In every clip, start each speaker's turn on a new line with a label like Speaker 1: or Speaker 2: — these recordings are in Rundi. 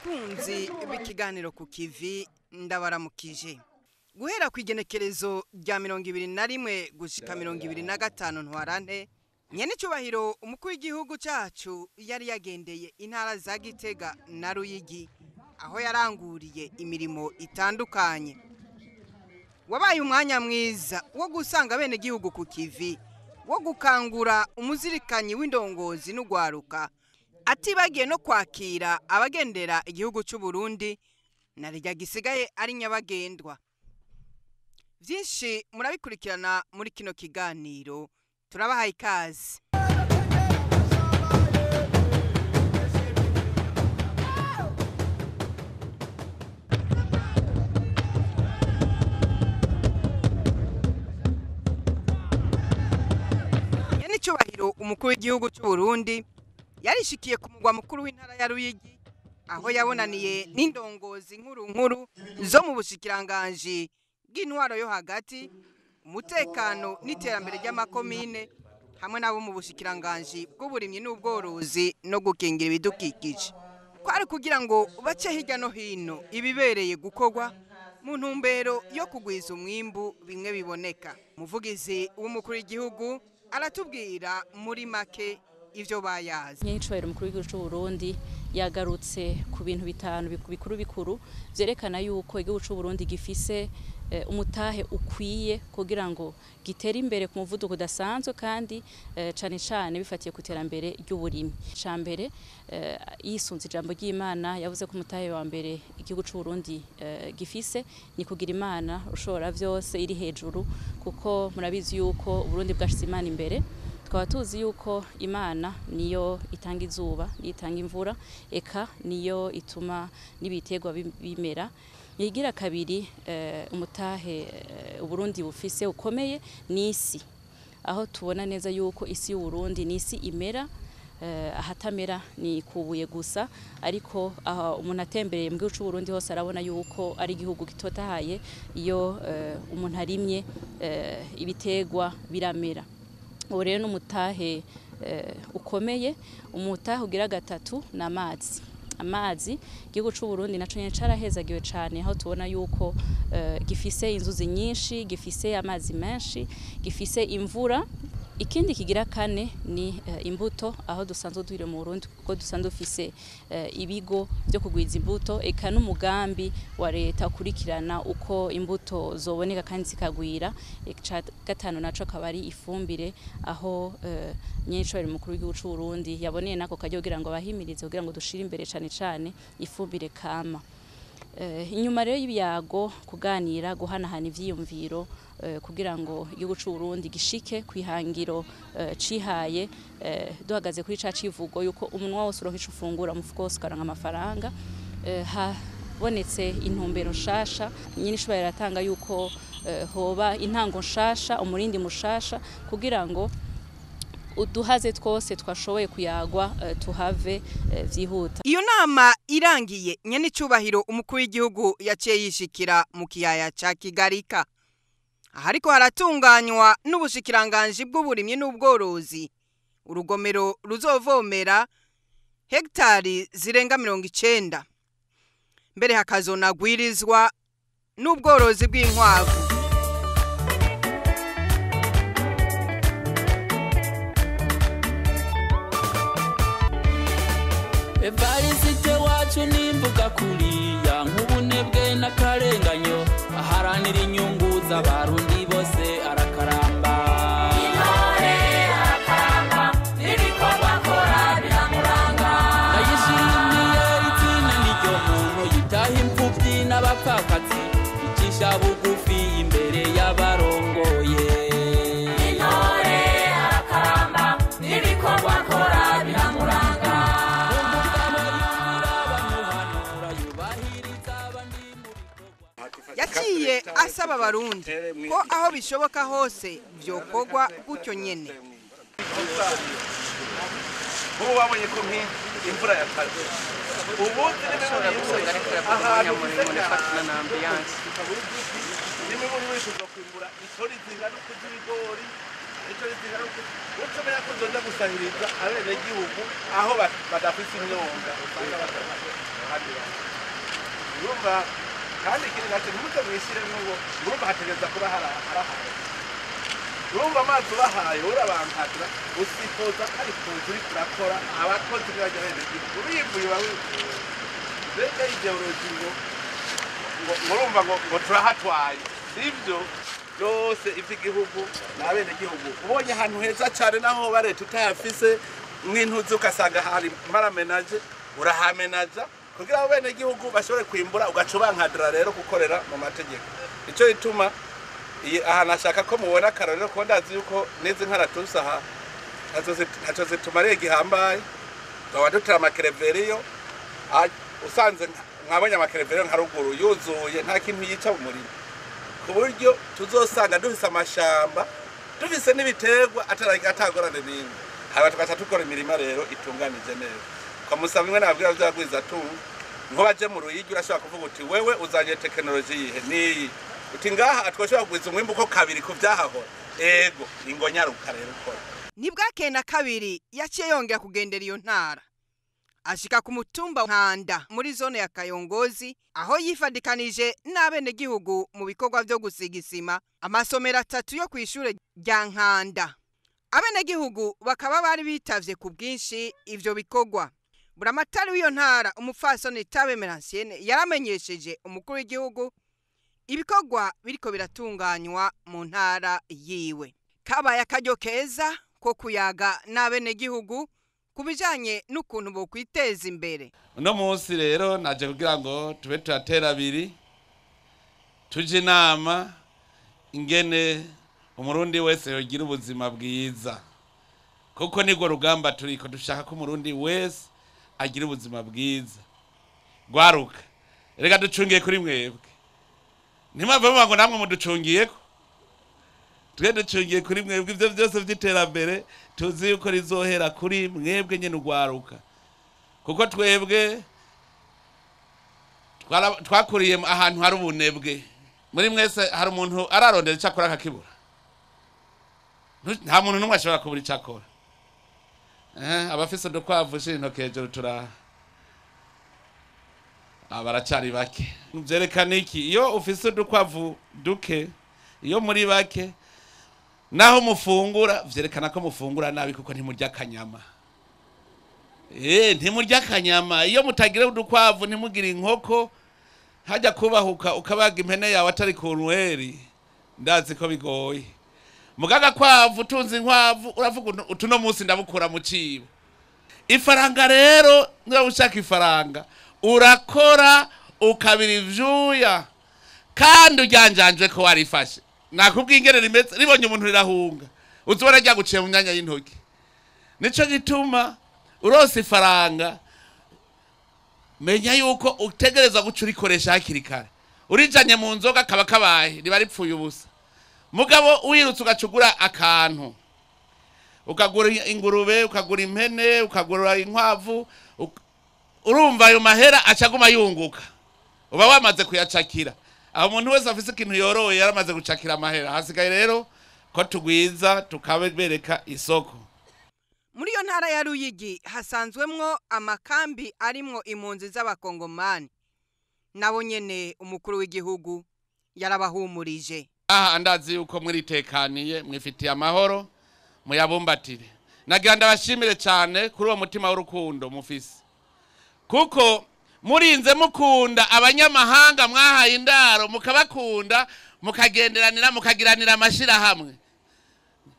Speaker 1: Bakunzi b'ikiganiro ku kivi ndabaramukije. Guhera ku igenekerezo rya 21 gushika 25 ntwarante, nyene cyubahiro umukuru w'igihugu cyacu yari yagendeye intara za Gitega na Ruyigi, aho yaranguriye imirimo itandukanye. Wabaye umwanya mwiza wo gusanga abenegihugu ku kivi, wo gukangura umuzirikanyi w'indongozi n'Urwaruka, atibagiye no kwakira abagendera igihugu cy'Uburundi na rya gisigaye ari nyabagendwa. Vyinshi murabikurikirana muri kino kiganiro, turabahaye ikaze. Nyene cyubahiro umukuru w'igihugu cy'Uburundi yarishikiye ku mugwa mukuru w'intara ya Ruyigi, aho yabonaniye n'indongozi nkuru zo mu bushikiranganje bw'intwaro yo hagati, umutekano n'iterambere ry'amakomine, hamwe nabo mu bushikiranganje bw'uburimyi n'ubworozi no gukingira ibidukikije. Kwari kugira ngo bace hirya no hino ibibereye gukorwa mu ntumbero yo kugwiza umwimbu bimwe biboneka. Umuvugizi w'umukuru w'igihugu aratubwira muri make ivyo bayazi.
Speaker 2: Nyicwera umukuru w'igihugu cy'Uburundi yagarutse ku bintu bitanu bikuru vyerekana yuko igihugu cy'Uburundi gifise umutahe ukwiye kugira ngo gitere imbere ku muvuduko udasanzwe kandi cane bifatiye ku terambere ry'uburimyi. Cambere yisunze ijambo ry'Imana, yavuze ko umutahe wa mbere igihugu cy'Uburundi gifise ni kugira Imana ushobora vyose iri hejuru, kuko murabizi yuko Uburundi bwashize Imana imbere. Tukaba tuzi yuko Imana niyo itanga izuba, itanga imvura, eka niyo ituma n'ibiterwa bimera. Yigira kabiri, umutahe Uburundi bufise ukomeye n'isi, aho tubona neza yuko isi y'Uburundi n'isi imera, ahatamera ni kubuye gusa, ariko umuntu atembereye mu gihugu cy'Uburundi hose arabona yuko ari igihugu gitotahaye. Iyo umuntu arimye ibiterwa biramera. Ubu rero n'umutahe ukomeye. Umutahe ugira gatatu n'amazi. Amazi igihugu cy'Uburundi naco nyene carahezagiwe cane, aho tubona yuko gifise inzuzi nyinshi, gifise amazi menshi, gifise imvura. Ikindi kigira kane ni imbuto, aho dusanzwe duhire mu Burundi kuko dusanzwe dufise ibigo byo kugwiza imbuto, eka n'umugambi wa leta ukurikirana uko imbuto zoboneka kandi zikagwira. Gatanu naco kabari ifumbire, aho nyicwera umukuru w'igihugu cy'Uburundi yaboneye nako kajyo kugira ngo bahimirize kugira ngo dushire imbere cane ifumbire kama. Inyuma rero y'ibyago kuganira guhanahana ivyiyumviro kugira ngo igihugu cy'Uburundi gishike kwihangiro cihaye, duhagaze kuri ca civugo yuko umunwa wose uronka ico ufungura, umufuko wose ukaronka amafaranga. Habonetse intumbero nshasha, nyine ishobora yaratanga yuko hoba intango nshasha, umurindi mushasha, kugira ngo uduhaze twose twashoboye kuyagwa tuhave vyihuta. Iyo nama irangiye, nyene cyubahiro umukuru w'igihugu yaciye yishikira mu kiyaya ca Kigarika, ahariko haratunganywa n'ubushikiranganje bw'uburimyi n'ubworozi urugomero ruzovomera hegitari zirenga 90, mbere hakazonagwirizwa n'ubworozi bw'inkwavu.
Speaker 3: Evarisite wacu nimbuga kuriya nk'ubunebwe n'akarenganyo, aharanira inyungu z'abarundi bose arakaramba. Intore arakaramba, ibikorwa akora biramuranga. Ndayishimiye izina n'iryo muntu yitaha imfuvyi n'abapfakazi, icisha bugufi imbere y'abarongoye. Intore arakaramba, ibikorwa akora biramuranga.
Speaker 1: Yaciye asaba abarundi ko aho bishoboka hose vyokorwa gutyo nyene.
Speaker 4: Ubu wabonye ko imvura yakaze. Ubu
Speaker 1: ushobora gusanga ariko yakoranya muri fatina na ambiance.
Speaker 4: Nimwe muri wese uzokwimbura itori zingana uko z'ibigori, itori zingana uko ucomera ko zoza gusahiriza abenegihugu aho badafise imyonga. kandi urumva kandi ikindi nacyo ntimuze mwishyiremo ngo urumva hategereza kuba harahaye urumva amazi ubahaye urabankatira usipoza ko ari kuza uri kurakora abakozi ntibajya benegihugu urivuye wawivuye mbega ideologi ngo urumva ngo turahatwaye sibyo byose iby'igihugu n'abenegihugu ubonye ahantu heza cyane naho bareta utahafise nk'intuzi ugasanga hari maramenaje urahamenaja kugira ngo abenegihugu bashobore kwimbura ugaca ubankadira rero gukorera mu mategeko icyo bituma ahantu ashaka ko mubona akarorero kuko ndazi yuko n'izi nkaratusi aha ntacyo zitumariye gihambaye tukaba dutera amakereveriyo usanze mwabonye amakereveriyo nka ruguru yuzuye nta kintu yica mu murima ku buryo tuzosanga dufise amashamba dufise n'ibiterwa atagorane n'imwe haba tugaca dukora imirima rero itunganije neza ukamusaba imwe nababwira vyagwiza tunga nko baje mu Ruyigi urashobora kuvuga uti wewe uzanye tekinoloji yihe niyi uti ngaha atwoshobora kugwiza umwimbu ko kabiri ku vyahahora ego ingonyaruka rero ukora
Speaker 1: Nibwakena kabiri yaciye yongera kugendera iyo ntara ashika ku mutumba Nkanda muri zone ya Kayongozi aho yifadikanije n'abenegihugu mu bikorwa byo gusiga isima amasomero 3 yo kwishure rya Nkanda abenegihugu bakaba bari bitavye ku bwinshi ivyo bikorwa buramatari w'iyo ntara umupfasoni Tabe Meransienne yaramenyesheje umukuru w'igihugu ibikorwa biriko biratunganywa mu ntara yiwe kabaye akaryo keza ko kuyaga n'abenegihugu kubijanye n'ukuntu bo kwiteza imbere
Speaker 5: uno munsi rero naje kugira ngo tube turatera abiri tuje inama ingene umurundi wese yogira ubuzima bwiza kuko niko rugamba turiko dushaka ko umurundi wese agira ubuzima bwiza Urwaruka reka ducungiye kuri mwebwe ntimave ngo namwe muducungiyeko twe ducungiye kuri mwebwe ivyo byose vy'iterambere tuzi yuko rizohera kuri mwebwe nyene Urwaruka kuko twebwe twakuriye ahantu hari ubunebwe muri mwese hari umuntu ararondera icakora akakibura nta muntu n'umwe ashobora kubura icakora abafise udukwavu shintoke hejuru baracari bake vyerekana iki iyo ufise udukwavu duke iyo muri bake naho mufungura vyerekana ko mufungura nabi kuko ntimurya akanyama ntimurya akanyama iyo mutagira udukwavu ntimugira inkoko hajya kubahuka ukabaga impene yawe atari ku nweri ndazi ko bigoye mugaga kwavu tunzi inkwavu uravuga utuno munsi ndabukura mu cibo ifaranga rero niba ushaka ifaranga urakora ukabira ivyuya kandi ujyanjanje ko warifashe nakubwingere rimeze ribonye umuntu rirahunga uzobora rya guciye mu myanya y'intoki nico gituma urose ifaranga menya yuko utegereza guca urikoresha hakiri kare urijanye mu nzoga kaba kabaye riba ripfuye ubusa mugabo wirutse ugacugura akantu ukagura ingurube ukagura impene ukagura inkwavu urumva ayo mahera acaguma yunguka uba wamaze kuyacakira aho umuntu wese afise ikintu yoroye yaramaze gucakira amahera hasigaye rero ko tugwiza tukabereka isoko
Speaker 1: muri iyo ntara ya Ruyigi hasanzwemwo amakambi arimwo impunzi z'abakongomani nabo nyene umukuru w'igihugu yarabahumurije
Speaker 5: aha ndazi yuko mwiritekaniye mwifitiye amahoro muyabumbatire nagira ndabashimire cyane kuri uwo mutima w'urukundo mufise kuko murinze mukunda abanyamahanga mwahaye indaro mukabakunda mukagenderanira mukagiranira amashira hamwe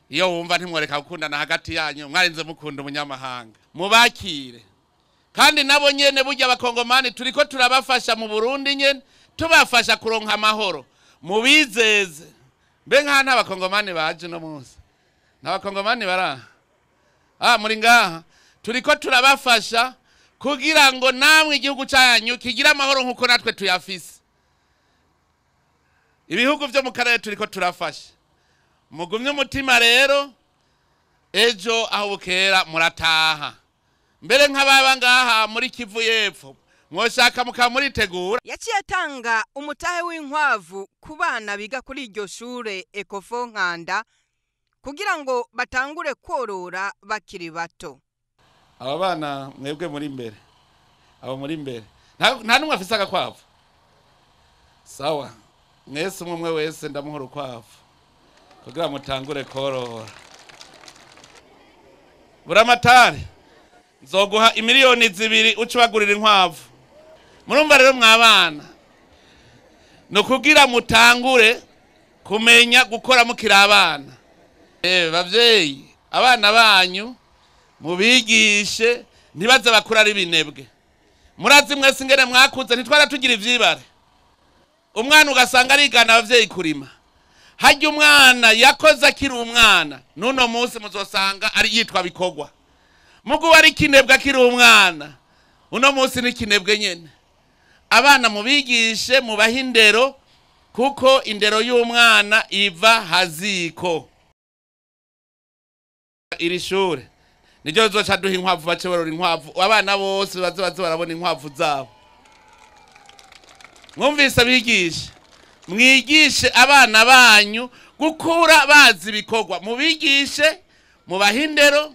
Speaker 5: iyo wumva ntimworeka gukundana hagati yanyu mwarinze mukunda umunyamahanga mubakire kandi nabo nyene burya abakongomani turiko turabafasha mu Burundi nyene tubafasha kuronka amahoro mubizeze mbe nka n'abakongomani baje no munsi n'abakongomani bara muri ngaha turiko turabafasha kugira ngo namwe igihugu cyanyu kigira amahoro nkuko natwe tuyafise ibihugu byo mu karere turiko turafasha mugumye umutima rero ejo aho bukera murataha mbere nk'ababa ngaha muri Kivu y'Epfo mwoshaka mukamuritegura
Speaker 1: yaciye atanga umutahe w'inkwavu ku bana biga kuri iryo shure Ekofo Nkanda kugira ngo batangure korora bakiri bato
Speaker 5: aba bana mwebwe muri imbere abo muri imbere nta numwe afise agakwavu. Sawa, mwese umwe wese ndamuha urukwavu kugira mutangure korora. Buramatari, nzoguha imiliyoni 2 ucibagurira inkwavu. Murumva rero mwabana, no kugira mutangure kumenya gukora mukiri abana. Bavyeyi, abana banyu mubigishe ntibaze bakura ari binebwe. Murazi mwese ingene mwakuze ntitwara tugira ivyibare. Umwana ugasanga arigana abavyeyi kurima. Hajya umwana yakoze akiri umwana, nuno munsi muzosanga ari yitwa bikogwa. Mugu wari kinebwe akiri umwana, uno munsi ni kinebwe nyene. Abana mubigishe mubaha indero, kuko indero y'umwana iva haziko. Iri shure niryo rizoca duha inkwavu bace borora inkwavu, abana bose baze barabona inkwavu zabo. Mwumvise bigishe, mwigishe abana banyu gukura bazi ibikorwa, mubigishe mubaha indero.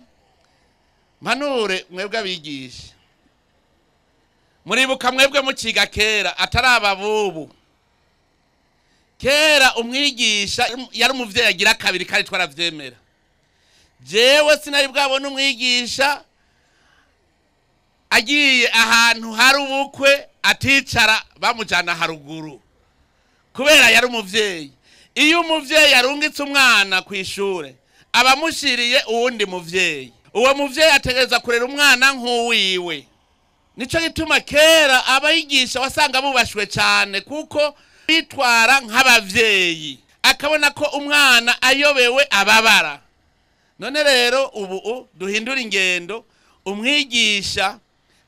Speaker 5: Mpanure mwebwe abigishe, muribuka mwebwe muciga kera ataraba bubu. Kera umwigisha yari umuvyeyi agira kabiri kandi twaravyemera. Jewe sinari bwabona umwigisha agiye ahantu hari ubukwe aticara bamujana haruguru, kubera yari umuvyeyi. Iyo umuvyeyi arungitse umwana kw'ishure abamushiriye uwundi muvyeyi, uwo muvyeyi ategereza kurera umwana nk'uwiwe. Nico gituma kera abayigisha wasanga bubashwe cyane, kuko bitwara nk'abavyeyi, akabona ko umwana ayobewe ababara. None rero ubu duhindura ingendo, umwigisha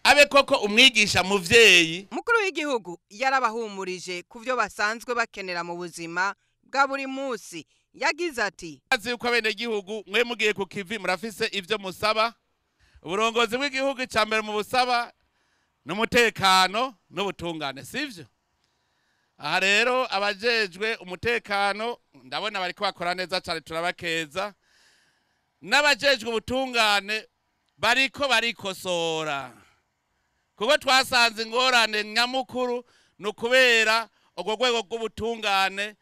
Speaker 5: abe koko umwigisha muvyeyi.
Speaker 1: Mukuru w'igihugu yarabahumurije kuvyo basanzwe bakenera mu buzima bwa buri munsi. Yagize ati,
Speaker 5: azi uko abenegihugu mwe mugiye ku kivi murafise ivyo musaba. Uburongozi bw'igihugu icambere mu busaba n'umutekano n'ubutungane, sivyo? Aha rero abajejwe umutekano ndabona bariko bakora neza cyane, turabakeza. N'abajejwe ubutungane barikosora, kuko twasanze ingorane nyamukuru nukubera urwo rwego rw'ubutungane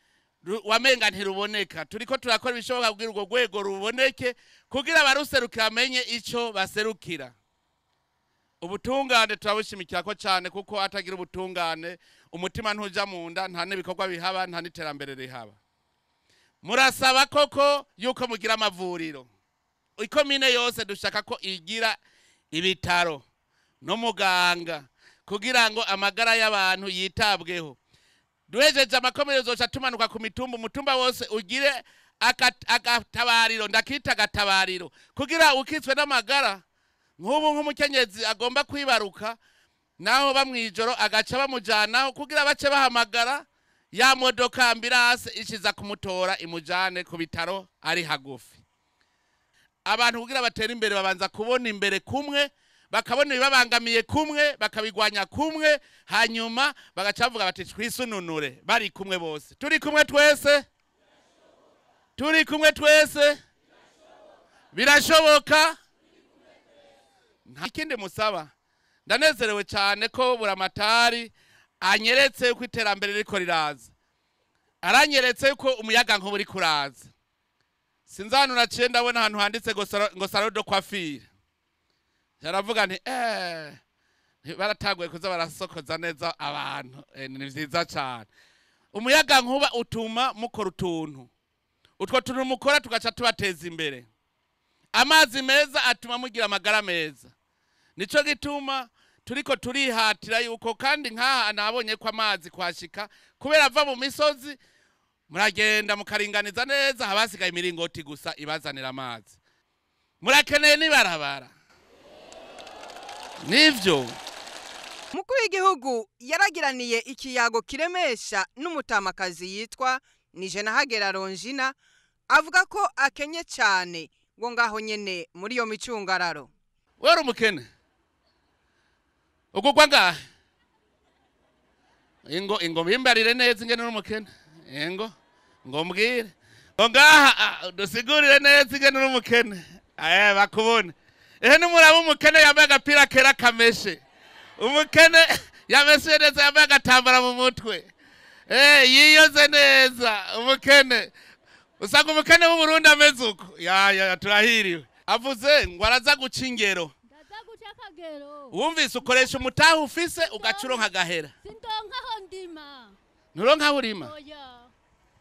Speaker 5: wamenga ntiruboneka. Turiko turakora ibishoboka kugira urwo rwego ruboneke, kugira abaruserukira amenye ico baserukira. Ubutungane turabushimikira ko cyane, kuko atagira ubutungane umutima ntuja mu nda, nta n'ibikorwa bihaba, nta n'iterambere rihaba. Murasaba koko yuko mugira amavuriro. Ikomine yose dushaka ko igira ibitaro no muganga, kugira ngo amagara y'abantu yitabweho. Duhejeje amakomine zoca tumanuka ku mitumba, umutumba wose ugire agatabariro, ndakita agatabariro, kugira ukitswe n'amagara nk'ubu nk'umukenyezi agomba kwibaruka, naho bamwijoro agaca bamujanaho, kugira bace bahamagara ya modoka ambulance ishiza kumutora imujane ku bitaro ari hagufi. Abantu kugira batera imbere babanza kubona imbere kumwe, bakabona ibibabangamiye kumwe, bakabigwanya kumwe, hanyuma bagacavuga bati twisununure bari kumwe bose. Turi kumwe twese? Turi kumwe twese? Birashoboka? Nta kindi musaba. Ndanezerewe cyane ko Buramatari anyeretse uko iterambere riko riraza. Aranyeretse uko umuyaga nkuba uri kuraza. Sinzanu naciye ndabona ahantu handitse ngo salon de coiffure. Yaravuga nti barataguye kuza barasokoza neza abantu, ni vyiza cyane. Umuyaga nkuba utuma mukora utuntu, utwo tuntu mukora tugaca tubateza imbere. Amazi meza atuma mugira amagara meza. Nico gituma turiko turihatira yuko, kandi nkaha nabonye ko amazi kwashika kubera ava mu misozi, muragenda mukaringaniza neza, habasigaye imiringoti gusa ibazanira amazi. Murakeneye nibarabara nivyo.
Speaker 1: Mukuru w'igihugu yaragiraniye ikiyago kiremesha n'umutamakazi yitwa Nijenahagera Ronjina, avuga ko akenye cyane ngo ngaho nyene muri yo micungararo.
Speaker 5: Wera umukene ugugwa ngahe? Ingo bimbarire neza ingene n'umukene. Ngo mbwire ngo ngaha dusigurire neza ingene n'umukene. Bakubone numuraba umukene yambaye agapira kera kameshe. Umukene yameshe neza yambaye agatambara mu mutwe yiyoze neza umukene usanga umukene w'Uburundi ameze uko ya turahiriwe avuze ngo araza guca ingero wumvise ukoresha umutahe ufise ugacuronka gahera
Speaker 6: sindonkaho ndima
Speaker 5: nturonkaho urima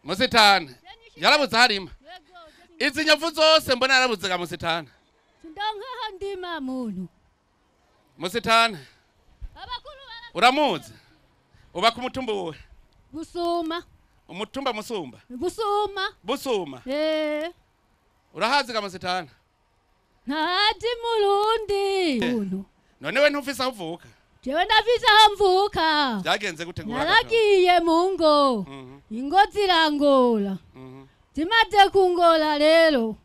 Speaker 5: musitani yarabuze harima izi nyovu zose mbona yarabuze ga musitani
Speaker 6: sindonkaho ndima muntu
Speaker 5: musitani uramuzi uba ku mutumba uwe
Speaker 6: Busuma
Speaker 5: umutumba musumba
Speaker 6: Busuma
Speaker 5: urahazi ga musitani
Speaker 6: ntazi Murundi
Speaker 5: none we ntufise aho uvuka
Speaker 6: jewe ndafise aho mvuka
Speaker 5: byagenze gute ngo
Speaker 6: naragiye mu ngo ingo zirangora zimaze kungora rero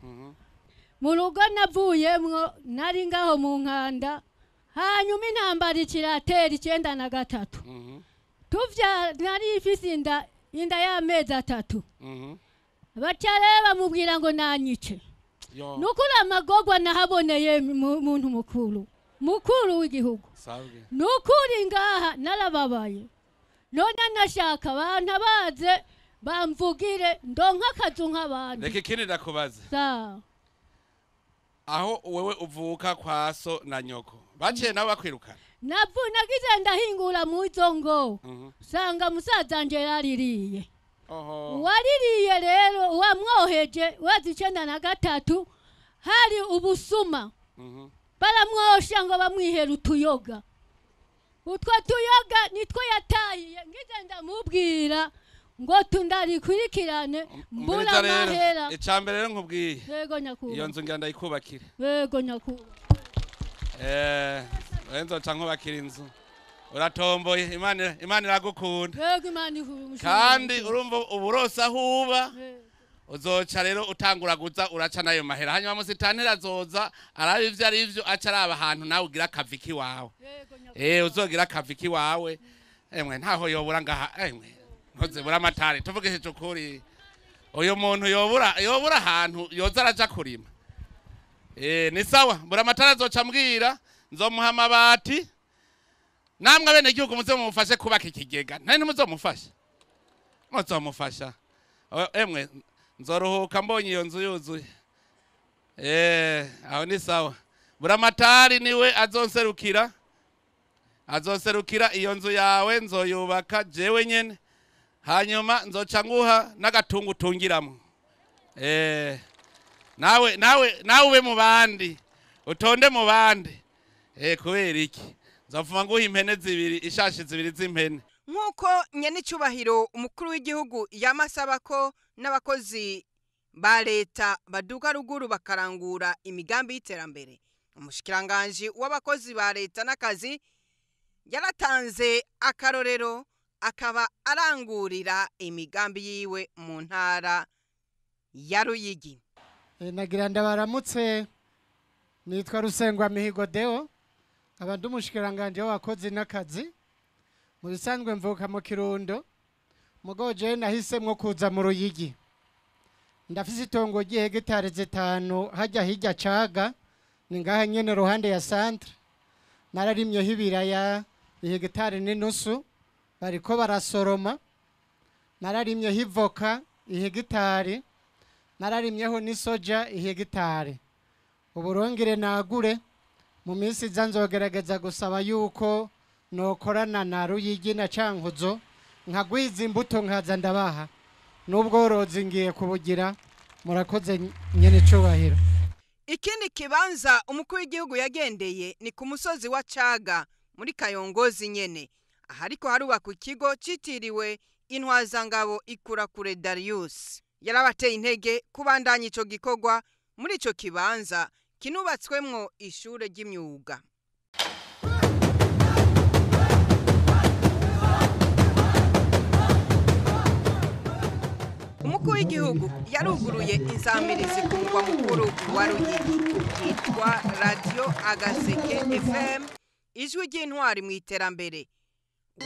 Speaker 6: mu rugo navuyemwo nari ngaho mu nkanda hanyuma intambara ikiratera 93 tuvya nari ifise inda y'amezi 3 bacareba mubwira ngo nanyice nukuri amagorwa nahaboneye muntu mukuru w'igihugu nukuri ngaha narababaye none nashaka abantu baze bamvugire ndonka akazu nk'abandi
Speaker 5: reka ikindi ndakubaza aho wewe uvuka kwa so na nyoko baciye nabo bakwirukana
Speaker 6: nagize ndahingura mu izo ngo sanga musaza nje yaririye waririye rero wamwoheje wazi 93 hari ubusuma baramwosha ngo bamwihera utuyoga utwo tuyoga nitwo yatayiye ngize ndamubwira ngo tundarikurikirane mbura mahera
Speaker 5: icambere rero nkubwiye
Speaker 6: yego nyakuba
Speaker 5: iyo nzu ngira ndayikubakire
Speaker 6: yego nyakuba
Speaker 5: wenzo cankubakira inzu uratomboye imana iragukunda
Speaker 6: yego imana ihuje
Speaker 5: kandi urumva uburosa huba uzoca rero utangura guza uraca nayo mahera hanyuma musitantera azoza araba ivyo ari ivyo aca araba ahantu nawe ugira akaviki wawe uzogira akaviki wawe emwe ntaho yobura ngaha emwe ntuzibura amatari tuvugishije ukuri uyu muntu yobura ahantu yoza araja kurima ni sawa bura amatari azoca mbwira nzomuha amabati namwe abenegihugu muze mumufashe kubaka ikigega ntari ntimuzomufasha muzomufasha emwe nzoruhuka mbonye iyo nzu yuzuye aho ni sawa bura amatari niwe azonserukira iyo nzu yawe nzoyubaka jewe nyene hanyuma nzoca nguha n'agatungu utungiramo nawe ube mu bandi utonde mu bandi kubera iki nzovuma nguha impene zibiri ishashi zibiri z'impene
Speaker 1: nk'uko nyenicubahiro umukuru w'igihugu yamasaba ko n'abakozi ba leta baduga ruguru bakarangura imigambi y'iterambere umushikiranganje w'abakozi ba leta n'akazi yaratanze akarorero akaba arangurira imigambi yiwe mu ntara ya Ruyigi.
Speaker 7: Nagira ndabaramutse nitwa Rusengwa Mihigo Deo abandi umushikiranganje w'abakozi n'akazi mu bisanzwe mvuka mu Kirundo mugoje nahisemwo kuza mu Ruyigi ndafise itongo ry'hegitari 5 hajya hirya caga ni ngaha nyene ruhande ya centre nararimye hibiraya ihegitari n'inusu bariko barasoroma nararimye hivoka ihegitari nararimyeho n'isoja ihegitari uburongere nagure mu minsi zanzogerageza gusaba yuko nokorana na Ruyigi na Cankuzo nkagwiza imbuto nkaza ndabaha n'ubworozi ngiye kubugira murakoze nyene cubahiro.
Speaker 1: Ikindi kibanza umukuru w'igihugu yagendeye ni ku musozi wa Caga muri Kayongozi nyene ahariko harubaka ikigo citiriwe intwazangabo Ikurakure Darius yarabateye intege kubandanya ico gikorwa muri ico kibanza kinubatswemwo ishure ry'imyuga. Umukuru w'igihugu yaruguruye insamirizi ku mugwa mukuru wa Ruyigi yitwa Radio Agaseke FM ijwi ry'intwari mu iterambere.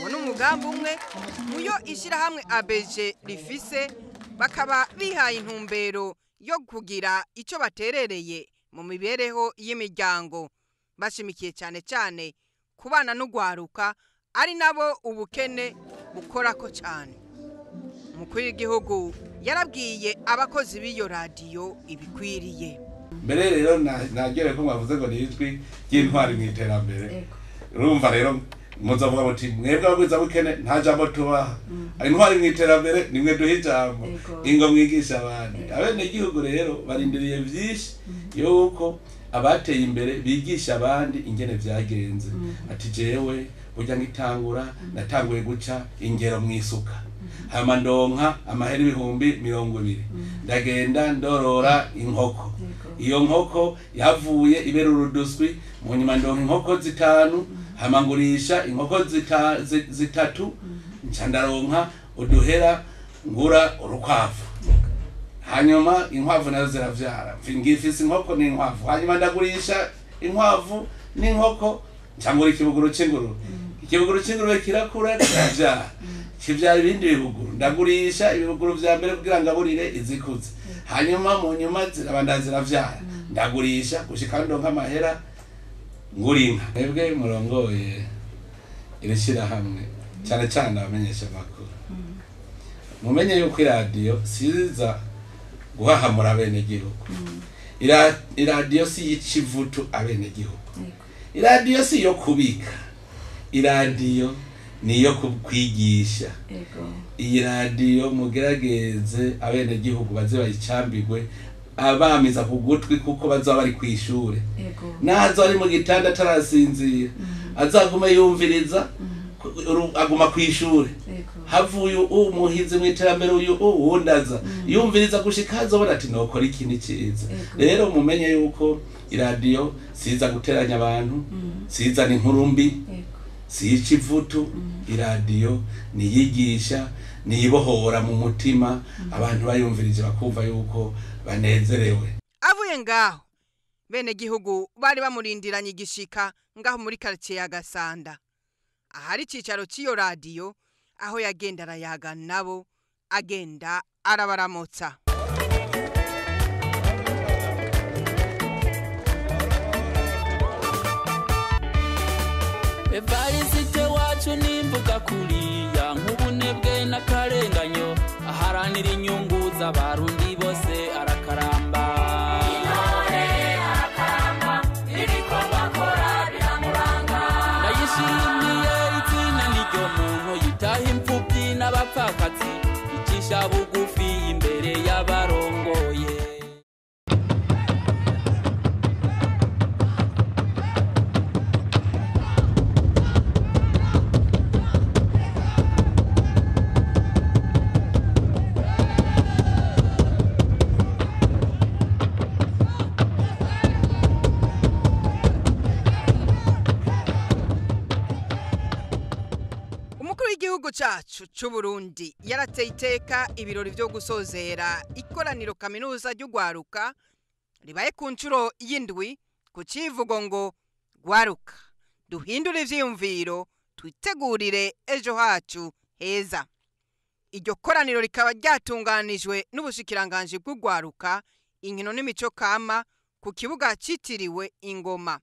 Speaker 1: Uwo ni umugambi umwe muyo ishirahamwe ABG rifise bakaba bihaye intumbero yo kugira ico baterereye mu mibereho y'imiryango bashimikiye cyane kubana n'Urwaruka ari nabo ubukene bukorako cyane. Umukuru w'igihugu yarabwiye abakozi b'iyo radiyo ibikwiriye.
Speaker 5: Mbere rero nagere ko mwavuze ngo nitwi y'intwari mu iterambere. Urumva rero muzavuga muti mwebwe abagwiza bukene nta jambo tubaha. Intwari mu iterambere nimwe duha ijambo. Ingo mwigisha abandi. Abenegihugu rero barindiriye byinshi yuko abateye imbere bigisha abandi ingene vyagenze. Ati jewe burya ngitangura natanguye guca ingero mwisuka. Hama ndonka amahera ibihumbi 200. Ndagenda ndorora inkoko. Iyo nkoko yavuye ibera uruduswi mu nyuma ndonka inkoko 5 hama ngurisha inkoko 3 ncandaronka uduhera ngura urukwavu. Hanyuma inkwavu nazo ziravyara. Ngifise inkoko n'inkwavu. Hanyuma ndagurisha inkwavu n'inkoko ncangura ikibuguru c'ingurube. Ikibuguru c'ingurube kirakura kiravyara. Kivyara ibindi bibuguru. Ndagurisha ibibuguru vya mbere kugira ngaburire izikuze. Hanyuma mu nyuma zirabanda ziravyara. Ndagurisha gushika ndonka amahera ngurinka. Mwebwe murongoye irishira hamwe cyane cyane abamenyesha makuru. Mumenye yuko iradiyo siza guhahamura abenegihugu. Iradiyo si y'ikivutu abenegihugu. Iradiyo si yo kubika. Iradiyo niyo kwigisha. Iyi radiyo mugerageze abenegihugu baze bayicambirwe abamiza ku gutwi kuko bazaba bari kwishure. Nazo ari mu gitanda tarasinzira azagume yumviriza aguma kwishure. Havuye umuhizi mu iterambere uyu wundaza yumviriza gushika azobona ati nokora ikintu ciza. Rero mumenye yuko iradiyo siza guteranya abantu, siza ni nkurumbi, siyica ivutu. Iradiyo niyigisha, niyibohora mu mutima, abantu bayumvirije bakumva yuko banezerewe.
Speaker 1: Avuye ngaho bene gihugu bari bamurindiranye igishika ngaho muri quartier ya Gasanda. Ahari cicaro ciyo radiyo aho yagenda arayaga nabo agenda arabaramutsa.
Speaker 3: Evarisite wacu nimvuga kuriya nk'ubunebwe n'akarenganyo aharanira inyungu z'abarundi bose arakaramba. Intore arakaramba iriko bakora biramuranga. Ndayishimiye izina niryo muntu yitaha imfuvyi n'abapfakazi icisha bugufi imbere y'abarongoye.
Speaker 1: Igihugu cacu c'Uburundi yarateye iteka ibirori vyo gusozera ikoraniro kaminuza ry'Urwaruka ribaye ku ncuro y'indwi ku civugo ngo Urwaruka duhindure ivyiyumviro twitegurire ejo hacu heza. Iryo koraniro rikaba ryatunganijwe n'ubushikiranganje bw'Urwaruka inkino n'imico kama ku kibuga citiriwe Ingoma.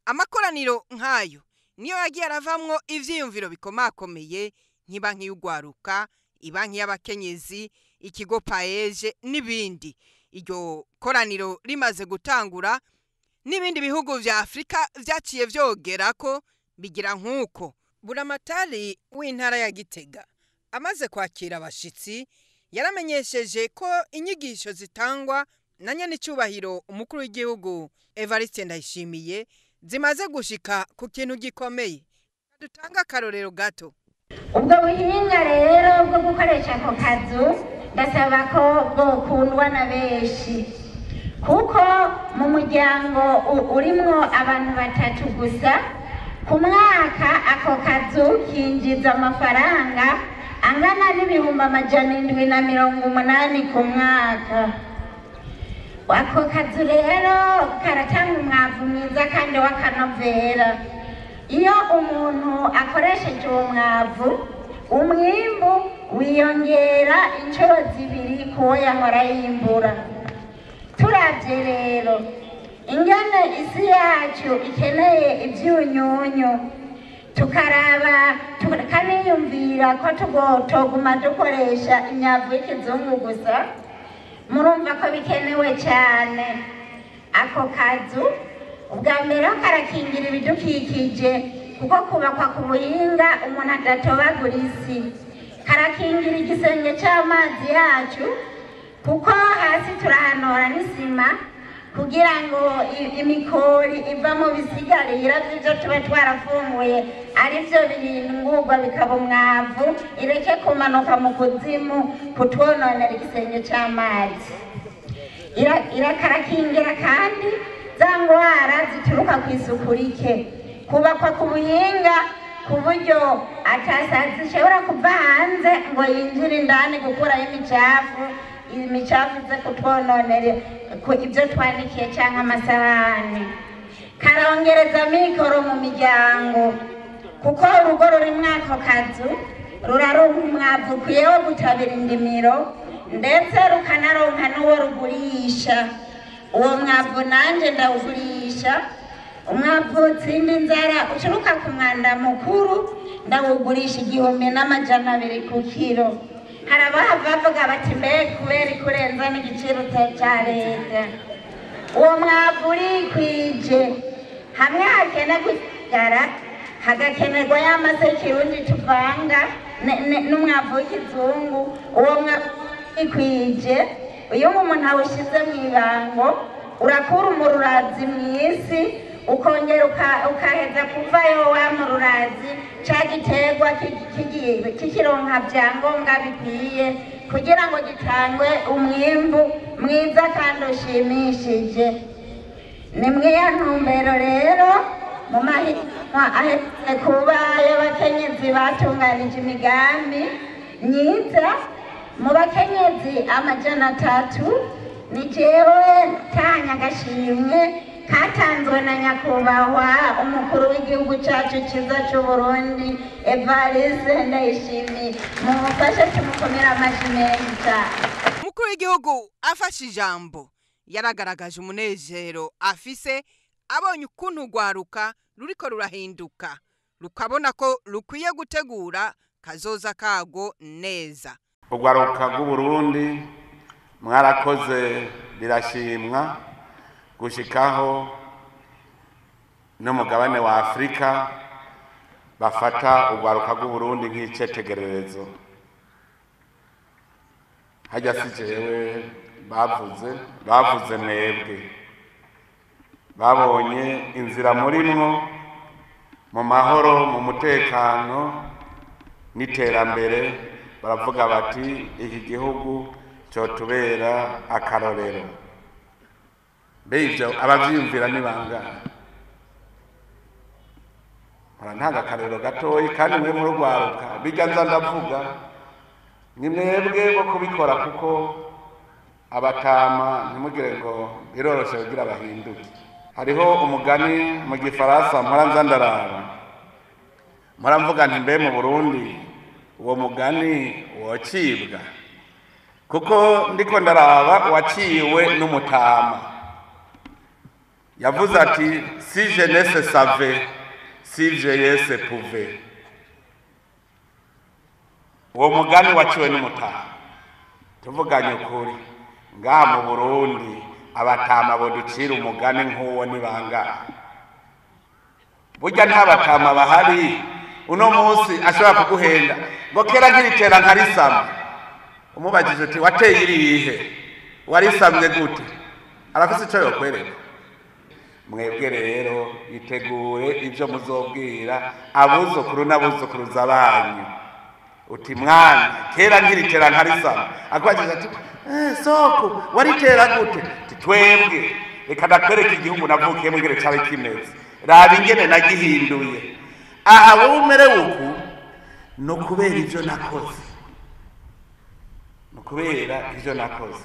Speaker 1: Amakoraniro nk'ayo niyo yagiye aravamwo ivyiyumviro bikomakomeye nk'ibanki y'Urwaruka, ibanki y'abakenyezi, ikigo paeje n'ibindi. Iryo koraniro rimaze gutangura n'ibindi bihugu vya Afrika vyaciye vyogerako bigira nk'uko. Buramatari w'intara ya Gitega amaze kwakira abashitsi yaramenyesheje ko inyigisho zitangwa na nyenicubahiro umukuru w'igihugu Evariste Ndayishimiye zimaze gushika ku kintu gikomeye. Dutanga akarorero gato.
Speaker 8: Ubwo buhinga rero bwo gukoresha ako kazu ndasaba ko bokundwa na benshi kuko mu muryango urimwo abantu 3 gusa ku mwaka ako kazu kinjiza amafaranga angana n'ibihumbi 780 ku mwaka. Ako kazu rero karatanga umwavu mwiza kandi w'akanovera. Iyo umuntu akoresheje uwo mwavu umwimbu wiyongera inshuro 2 kuwo yahora yimbura. Turavye rero ingene isi yacu ikeneye ivyunyunyu tukaraba tukaniyumvira ko tuguma dukoresha imyavu y'ikizungu gusa. Murumva ko bikenewe cyane. Ako kazu ubwa mbere karakingira ibidukikije kuko kubakwa ku buhinga umuntu adatobagura isi. Karakingira igisenge cy'amazi yacu kuko hasi turahanora n'isima kugira ngo imikori iva mu bisigarira by'ibyo tuba twarafunguye ari byo birindurwa bikaba umwavu ireke kumanuka mu kuzimu kutwononera igisenge cy'amazi. Irakarakingira kandi za ndwara zituruka ku isuku rike. Kubakwa ku buhinga ku buryo atasazi zishobora kuva hanze ngo yinjire indani gukuraho imicafu ize kutwononera ibyo twanikiye cyangwa amasahani. Karongereza mikoro mu miryango kuko urugo ruri mwako kazu ruraronka umwavu ukwiye wo gutabira indimiro ndetse rukanaronka n'uwo rugurisha. Uwo mwavu nanje ndawugurisha. Umwavu utsinda inzara uturuka ku mwanda mukuru ndawugurisha 1,200 ku kilo. Hari abavuga bati mbega kubera kurenza n'igiciro cya leta. Uwo mwavu urikwije hamwe hakenerwa igara hagakenerwa y'amase y'ikirundi tuvanga n'umwavu w'ikizungu. Uwo mwavu urikwije iyo umuntu awushize mu ibango urakura umururazi mw'isi ukongera ukaheza kuvayo wa mururazi ca giterwa kikironka vyangombwa bikwiye kugira ngo gitangwe umwimbu mwiza kandi ushimishije. Ni mwiyo ntumbero rero mu mahiganwa ahetse kuba y'abakenyezi batunganije imigambi myiza. Mu bakenyezi 300 ni jewe tanya agashimwe katanzwe na nyakubahwa umukuru w'igihugu cyacu cyiza cy'Uburundi Evariste Ndayishimiye. Mumufashe tumukomera amashyi meza.
Speaker 1: Umukuru w'igihugu afashe ijambo yaragaragaje umunezero afise abonye ukuntu urwaruka ruriko rurahinduka rukabona ko rukwiye gutegura kazoza kago neza.
Speaker 5: Urwaruka rw'Uburundi mwarakoze birashimwa gushikaho n'umugabane wa Afrika bafata urwaruka rw'Uburundi nk'icetegererezo. Hajya si jewe bavuze mwebwe babonye inzira murimwo mu mahoro mu mutekano n'iterambere baravuga bati iki gihugu cyotubera akarorero. Bejo abavyumvira ni bangana ntaga akarorero gatoyi kandi mwe mu rwaruka biganza ndavuga ni mwebwe bo kubikora kuko abatama ntimugire ngo biroroshe kugira abahinduke. Hariho umugani mu gifaransa mpora nza ndaraba mpora mvuga nti mbe mu Burundi uwo mugani wocibwa kuko ndiko ndaraba waciwe n'umutama yavuze ati si je ne se savais si je se pouvais. Uwo mugani waciwe n'umutama. Tuvuganye ukuri ngaha mu Burundi abatama boducira umugani nk'uwo ni bangana. Burya nta batama bahari uno munsi ashobora kuguhenda ngo kera nkiritera nkarisama. Umubajije uti wateye irihe warisamye gute arafise ico yokwereka. Mwebwe rero itegure ibyo muzobwira abuzukuru n'abuzukuruza banyu uti mwana kera nkiritera nkarisama. Akwajije ati soko waritera gute? Twebwe reka ndakwereka igihugu navukiye mu ngere cyari kimeze raba ingene nagihinduye. Aha wowe umerewe uku no kubera ivyo nakoze, no kubera ivyo nakoze.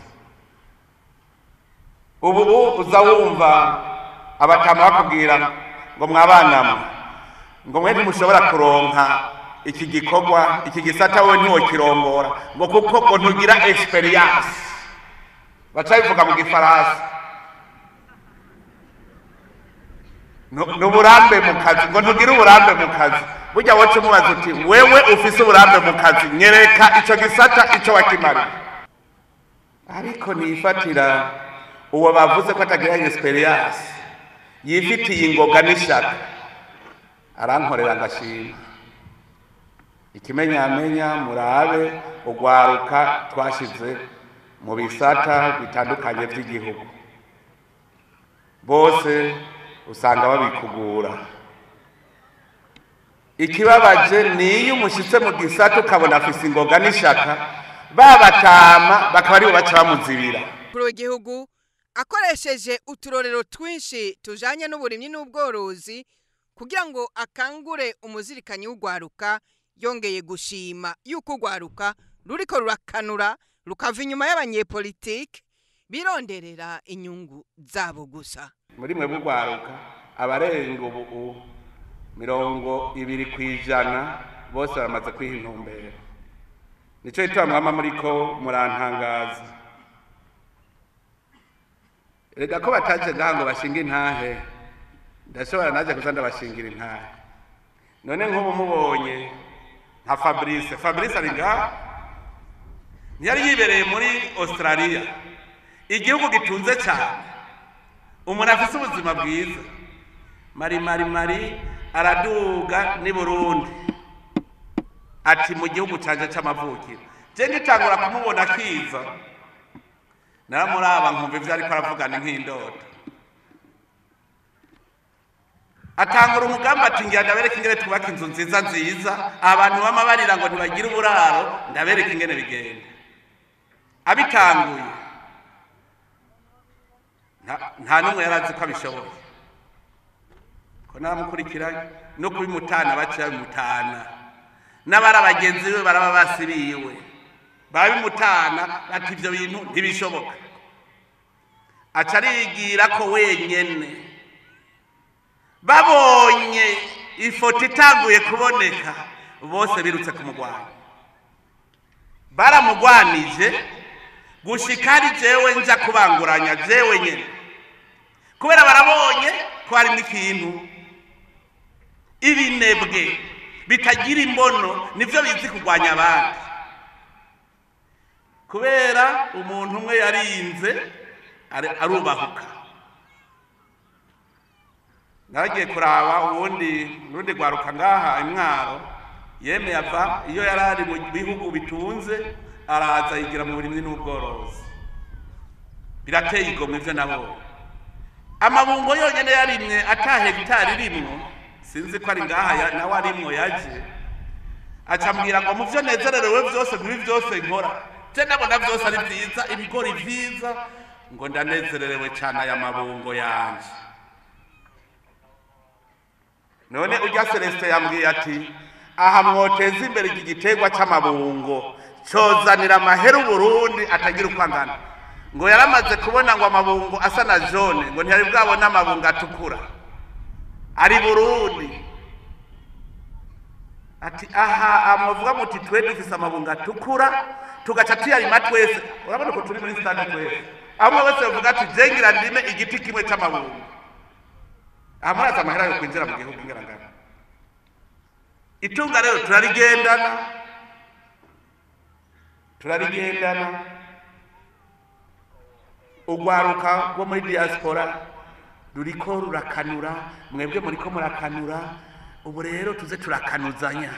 Speaker 5: Ubu uza wumva abatama bakubwira ngo mwabanamwe ngo mwe ntimushobora kuronka iki gikorwa iki gisata we ntiwokirongora ngo kuko ngo ntugira experience. Bacabivuga mu gifaransa n'uburambe mu kazi ngo ntugira uburambe mu kazi burya woce mubaza uti wewe ufise uburambe mu kazi nyereka ico gisata ico wakimara. Ariko nifatira uwo bavuze ko atagira experience yifitiye ingoga n'ishaka arankorera ngashima. Ikimenyamenya murabe urwaruka twashize mu bisata bitandukanye by'igihugu, bose usanga babikugura. Ikibabaje ni iyo umushitse mu gisata ukabona afise ingoga n'ishaka, babatama bakaba aribo baca bamuzibira.
Speaker 1: Kuri w'igihugu akoresheje uturorero twinshi tujanye n'uburimyi n'ubworozi kugira ngo akangure umuzirikanyi w'urwaruka, yongeye gushima yuko urwaruka ruriko rurakanura rukava inyuma y'abanyepolitike bironderera inyungu zabo gusa.
Speaker 5: Muri mwe b'urwaruka abarenga ubu 20% bose bamaze kwiha intumbero. Nico gituma mwama muriko murantangaza. Erega ko bataje gahango bashinga intahe, ndashobora naje kuza ndabashingira intahe. None nk'ubu mubonye nka Fabrice ari ngaha, yari yibereye muri Australia, igihugu gitunze cyane, umuntu afise ubuzima bwiza. Mari araduga ni Burundi, ati mu gihugu canje c'amavukiro. Je ngitangura kumubona kiza, naramuraba nkumva ivyo ariko aravugana nk'indoto. Atangura umugambi ati ngira ndabereka ingene twubaka inzu nziza abantu bamabarira ngo ntibagira uburaro, ndabereka ingene bigenda. Abitanguye nta numwe yarazi ko abishoboye, ko naramukurikiranye no kubimutana baciye bimutana, n'abari abagenzi be baraba basiriwe babimutana ati ivyo bintu ntibishoboka. Aca arigira ko wenyene. Babonye ifoto itanguye kuboneka bose birutse kumugwana, baramugwanije gushika ari jewe nja kubanguranya jewe nyene, kubera barabonye ko hari n'ikintu ibinebwe bitagira imbono nivyo bizi kugwanya abandi. Kubera umuntu umwe yarinze arubahuka. Nagiye kuraba ubundi rwaruka ngaha imwaro, yemeye ava iyo yarari mu bihugu bitunze araza yigira mu burimyi n'ubworozi. Birateye igomwe ivyo nabo. Amabungo yonyene yarimwe atahe bitari rimwe, sinzi ko ari ngaha nawe arimwo yaje. Acambwira ngo mu vyo nezererewe vyose muri vyose nkora, je nabona vyose ari vyiza, ibigori vyiza, ngo ndanezererewe cyane aya mabungo yanje. None urya Celestin yambwiye ati aha mwoteza imbere iki gitegwa c'amabungo cozanira amahera Uburundi atagira uko angana. Ngo yaramaze kubona ngo amabungo asa na jaune, ngo ntiyari bwabona amabungo atukura ari Burundi. Ati aha amuvuga muti twe dufise amabungo atukura tugaca tuyarima twese. Urabona ko turi muri stade twese, amwe wese bavuga ati jengira ndime igiti kimwe c'amabungo. Amaraza amahera yo kwinjira mu gihugu ngerangana. Itunga rero turarigendana. Urwaruka rwo muri diaspora ruriko rurakanura, mwebwe muriko murakanura. Ubu rero tuze turakanuzanya.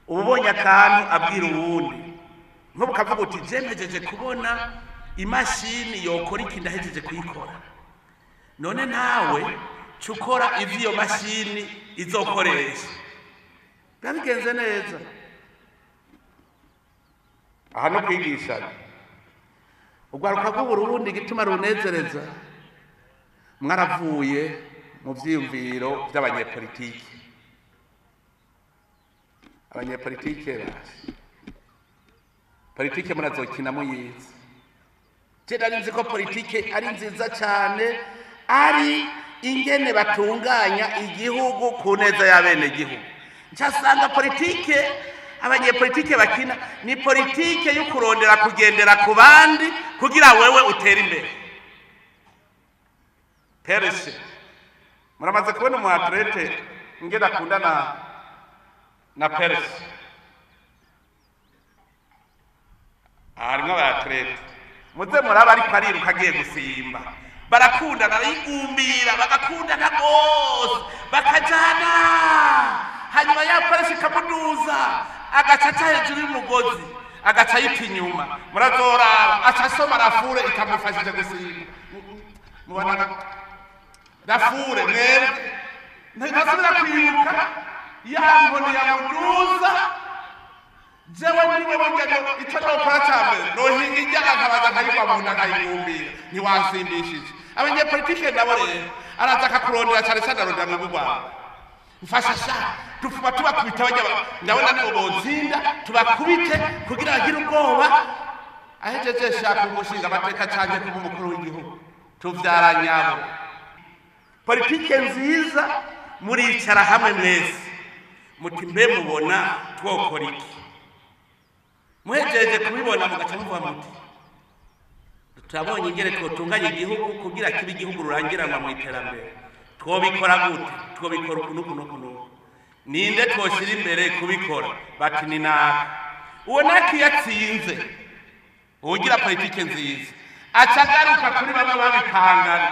Speaker 5: Ubonye akantu abwira uwundi, nk'ubu kavuga uti je mpejeje kubona imashini yokora iki ndahejeje kuyikora, none nawe cukora ivyo mashini izokoresha. Babigenze neza. Aha no kwigisha urwaruka rw'Uburundi gituma runezereza, mwaravuye mu vyiyumviro by'abanyepolitike. Abanyepolitike politike murazokina muyizi. Je nzi ko politike ari nziza cyane, ari ingene batunganya igihugu ku neza y'abenegihugu. Ncasanga politike abanyepolitike bakina ni politike yo kurondera kugendera ku bandi kugira wewe utera imbere. Pereshe muramaze kubona umu atlete ngenda kundana
Speaker 4: na peresi harimwo abayaturete muze muraba ariko ariruka agiye gusimba barakundana barigumbira bagakundana rwose bakajana hanyuma ya peresi ikamuduza agacaca hejuru y'umugozi agaca yita inyuma murazoraba aca asoma rafure ikamufashije gusimba mubona rafure mwebwe ntasubira kwibuka ya nkoni yamuduza jewe niwe wongera icyo nokora cyambere nohinga ijyaga nkabaza nkayigwa mu nda nkayigumbira ntiwansimbishije abanyepolitike nabo rero araza akakurondera cyane cyane arondera mu Rwanda mfasha sha tufuma tubakubita bajya ndabona nibo botsinda tubakubite kugira bagire ubwoba ahejeje shaka umushinga amateka cyane kuba umukuru w'igihugu tuvyaranyabo politike nziza muricara hamwe mwese muti mbe mubona twokora iki muhejeje kubibona mugaca muvuga muti turabonye ingere twotunganya igihugu kugira kibe igihugu rurangiranwa mu iterambere twobikora gute twobikora ukuntu ninde twoshira imbere kubikora bati ni naka uwo naki yatsinze ugira politike nziza acagaruka kuri bamwe babikangana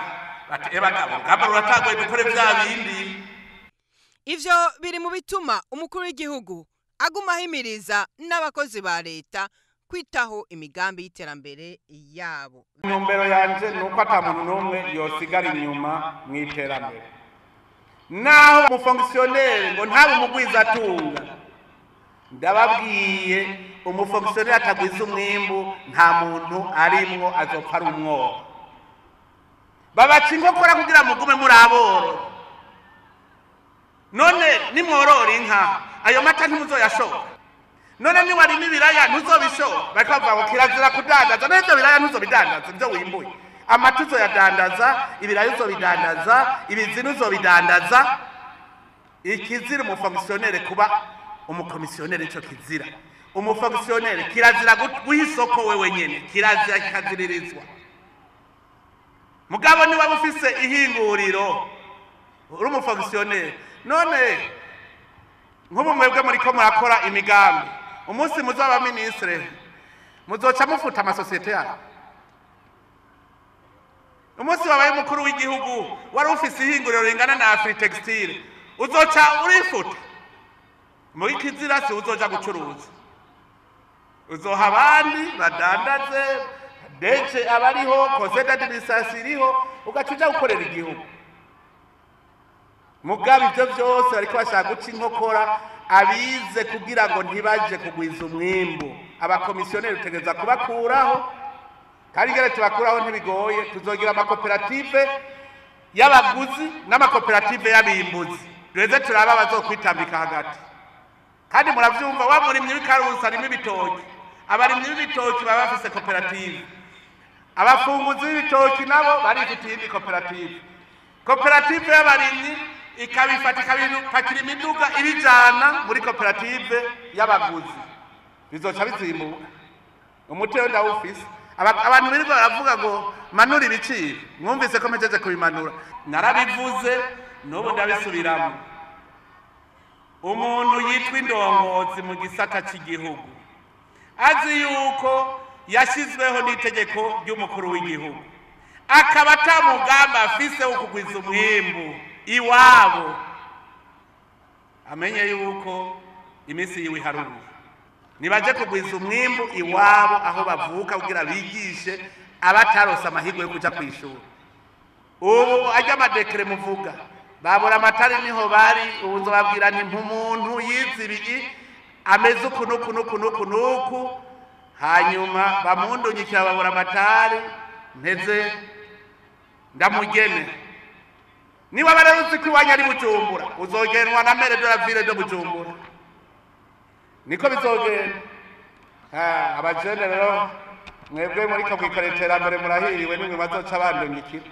Speaker 4: bati ebagabo ngabo ruratagoye dukore bya bindi.
Speaker 1: Ivyo biri mu bituma umukuru w'igihugu aguma ahimiriza n'abakozi ba leta kwitaho imigambi y'iterambere yabo.
Speaker 4: Intumbero yanje nuko ata muntu n'umwe yosigara inyuma mu iterambere. Naho umufonctionnaire ngo ntabe umugwiza atunga. Ndababwiye umufonctionnaire atagwiza umwimbu nta muntu arimwo azopfa ari umworo. Babaca inkokora kugira mugume muri aboro. None nimworora inka ayo mata ntimuzoyashoka. None ni wari n'ibiraya ntuzobishoka bakavuga ngo kirazira kudandaza n'ibyo biraya ntuzobidandaza ibyo wimbuye amata uzoyadandaza ibiraya uzobidandaza ibizinu uzobidandaza ikizira umufonctionnaire kuba umukomisiyoneri ico kizira umufonctionnaire kirazira guha isoko wewe nyene kirazira kikaziririzwa mugabo ni waba ufise ihinguriro uri umufonctionnaire none nk'ubu mwebwe muriko murakora imigambi umunsi muzaba ministre muzoca mufuta amasosiyete yawe umunsi wabaye umukuru w'igihugu wari ufise ihinguriro ringana na Afri Textile uzoca urifuta muri kizira si uzoja gucuruza uzoha abandi badandaze deje abariho conseil d'administration iriho ugacuja gukorera igihugu mugabe ibyo byose ariko bashaka guca inkokora abize kugira ngo ntibaje kugwiza umwimbu abakomisiyoneri utegereza kubakuraho kandi ngere tubakuraho ntibigoye tuzogira amakoperative y'abaguzi n'amakoperative y'abimbuzi reze turaba bazokwitambika hagati kandi muravyumva wa murimyi w'ikarusi arimo ibitoki abarimyi b'ibitoki baba bafise koperative abafunguzi b'ibitoki nabo barifitiye indi koperative y'abarimyi ikabifata ikabipakira imiduga ibijana muri koperative y'abaguzi bizoca bizimbuka umutero ndawufise abantu birirwa baravuga ngo manura ibiciro mwumvise ko mpejeje kubimanura narabivuze n'ubu ndabisubiramo umuntu yitwa indongozi mu gisata cy'igihugu azi yuko yashyizweho n'itegeko ry'umukuru w'igihugu akaba atamugamba afise wo kugwiza umwimbu iwabo amenye yuko iminsi yiwe iharuye nibaje kugwiza umwimbu iwabo aho bavuka kugira bigishe abatarose amahirwe yo kuja kwishura ubu ajya amadekere muvuga babura amatari niho bari ubu nzobabwira nti umuntu yize ibigi ameze uku hanyuma bamundunyikira babura amatari nteze ndamugene niba bararuzi ko iwanya ari Bujumbura uzogenwa na mere de la ville de Bujumbura niko bizogenda abajene rero mwebwe muri ko kwikorera iterambere murahiriwe nimwe bazoca bandungikira.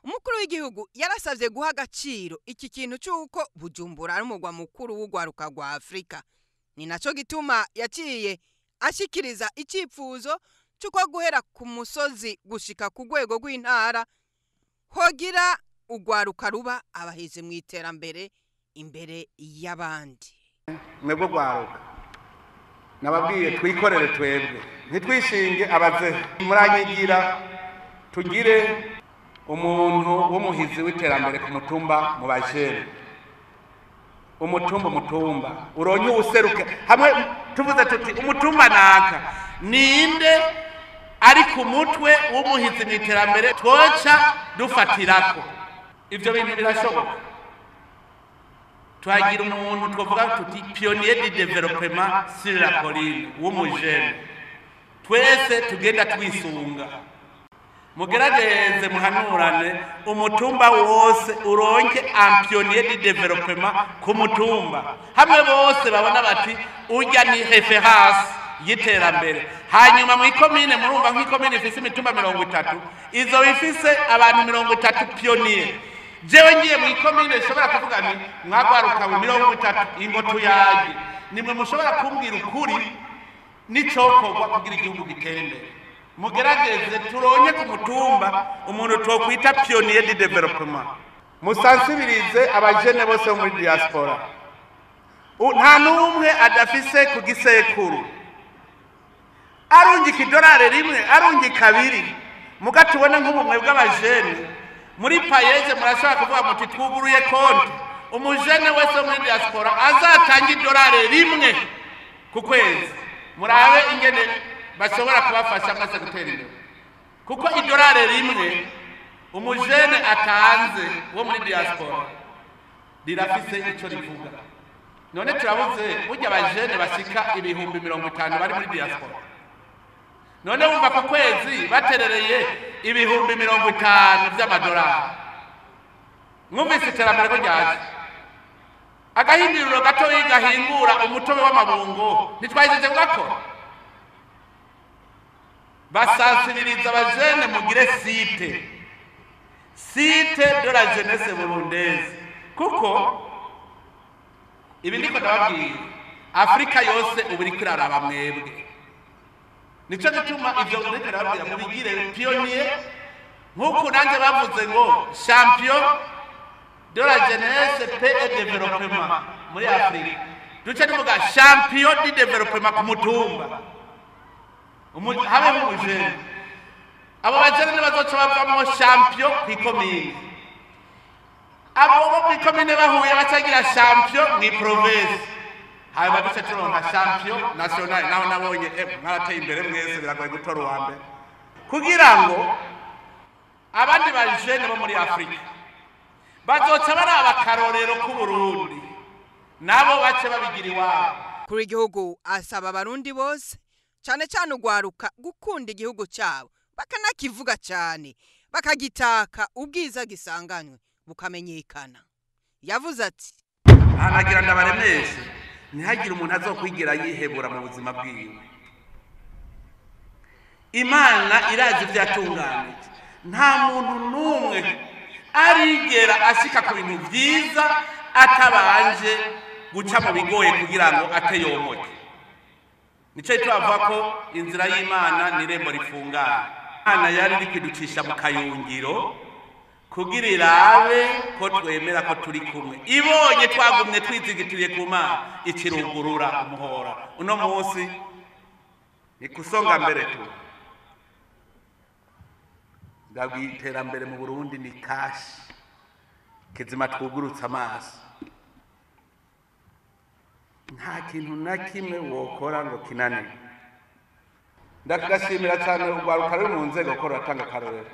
Speaker 1: Umukuru w'igihugu yarasavye guha agaciro iki kintu cy'uko Bujumbura ari umugwa mukuru w'Urwaruka rwa Afrika ni naco gituma yaciye ashikiriza icipfuzo cy'uko guhera ku musozi gushika ku rwego rw'intara hogira Urwaruka ruba abaheze mu iterambere imbere y'abandi.
Speaker 4: mwebwe Urwaruka nababwiye twikorere twebwe ntitwishinge abazehe muranyigira tugire umuntu w'umuhizi w'iterambere ku mutumba mu bajene umutumba uronye uwuseruke hamwe tuvuze tuti umutumba naka ninde ari ku mutwe w'umuhizi mu iterambere twoca dufatirako ivyo bintu birashoboka twagira umuntu twavuga tuti pionnier de développement sur la colline w'umujene twese tugenda twisunga mugerageze muhanurane umutumba wose uronke un pionnier de développement ku mutumba hamwe bose babona bati urya ni référence y'iterambere hanyuma mu ikomine murumva nk'ikomine ifise imitumba 30 izo ifise abantu 30 pionnier jewe ngiye mu ikomine nshobora kuvuga ni mwagwaruka mu 30 ingo tuyaje nimwe mushobora kumbwira ukuri n'icokorwa kugira igihugu gitere mugerageze turonye ku mutumba umuntu twokwita pionnier de développement musansibirize abajene bose muri diaspora nta n'umwe adafise ku gisekuru arungika idolari rimwe arungika kabiri mugatubona nk'ubumwe bw'abajene muri payeje murashobora kuvuga muti twuguruye konti umujene wese muri diaspora azatanga idolari rimwe ku kwezi murabe ingene bashobora kubafasha mwese gutera imbere kuko idolari rimwe umujene atanze wo muri diaspora rirafise ico rivuga none turabuze burya abajene bashika ibihumbi 50 bari muri diaspora none wumva ku kwezi baterereye ibihumbi 50 by'amadolari mwumvise iterambere ko ryaje agahinduriro gato y'igahingura umutobe w'amabungo nitwayijeje gukora basansibiriza abajene mugire site de la jeunesse burundaise kuko ibi ndiko ndababwiye Afrika yose ubu iri kwiraraba mwebwe nico gituma ivyo ndiko ndababwira mubigire pionnier nk'uko nanjye bavuze ngo champion de la jeunesse paix et développement muri Afrika duce tuvuga champion de développement ku mutumba habe umujene abo bajene bazoca bavamo champion kw'ikomine abo bo kw'ikomine bahuye bacagira champion mw'iprovince hanyuma duce turonka champion national naho nabonye mwarateye imbere mwese biragoye gutora uwa mbere kugira ngo abandi bajene bo muri Afrika bazoca baraba akarorero ku Burundi nabo bace babigira iwabo
Speaker 1: kuri igihugu asaba abarundi bose cyane cyane Urwaruka gukunda igihugu cyabo bakanakivuga cyane bakagitaka ubwiza gisanganywe bukamenyekana yavuze ati
Speaker 4: anagira ndabaremeshe ntihagire umuntu azokwigira yihebura mu buzima bwiwe Imana iraje byatunganije nta muntu numwe arigera ashika ku bintu byiza atabanje guca mu bigoye kugira ngo ateyomoke nico twavuga ko inzira y'Imana ni irembo rifungana Imana yari iri kwiducisha mu kayungiro kugira irabe ko twemera ko turi kumwe ibonye twagumye twizigitiriye ku Mana ikirugurura umuhora uno munsi ni kusonga mbere tu ndabwiterambere mu Burundi ni kashi kizima twugurutsa amaso nta kintu na kimwe wokora ngo kinane ndakashimira cyane Urwaruka ruri mu nzego ko ratanga karorero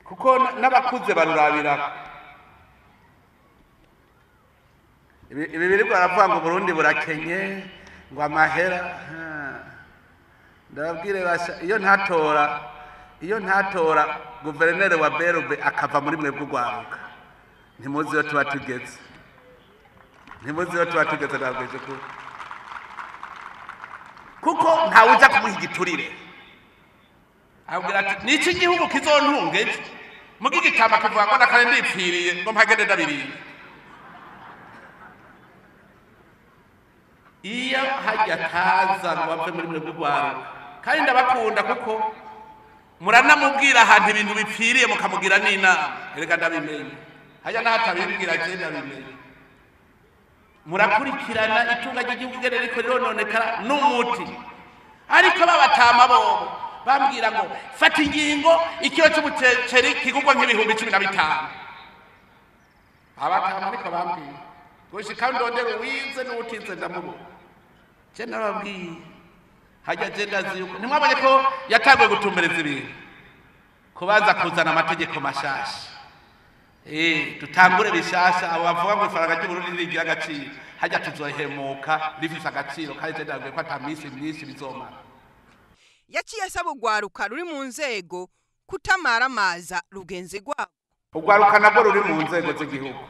Speaker 4: kuko n'abakuze barurabira ibi biri baravuga ngo Burundi burakenye ngo amahera ndababwire basha iyo ntatora guverineri wa Berube akava muri mwe bw'Urwaruka ntimuzi yo tuba tugeze nabweje kuko ntawuja kumuha igiturire abwira ati niki igihugu kizontungeje mugigitama kivuga ngo nakare ndipfiriye ngo mpagende ndabiriye iyo hajya kaza ngo bave muri mwe bw'Urwaruka kandi ndabakunda kuko muranamubwira ahantu ibintu bipfiriye mukamugira n'inama erega ndabimenye hajya n'ahatabibwira je ndabimenye
Speaker 5: murakurikirana itunga ry'igihugu ngene riko rirononekara n'umuti ariko babatama bobo bambwira ngo fata ingingo ikiro cy'umuceri kigurwa nk'ibihumbi 15 abatama ariko bambwira gushika ndondera uwize n'utize ndamubo je nababwiye hajya agenda ziyuko ntimwabonye ko yatanguye gutumbereza ibintu kubaza kuzana amategeko mashasha tutangure bishasha abo bavuga ngo ifaranga ry'Uburundi rigira agaciro hajya tuzohemuka rifise agaciro kandi je ndavuga ko atamisi myinshi bizomara.
Speaker 1: Yaciye asaba urwaruka ruri mu nzego kutamara amaza rugenzi rwabo.
Speaker 5: Urwaruka nabwo ruri mu nzego z'igihugu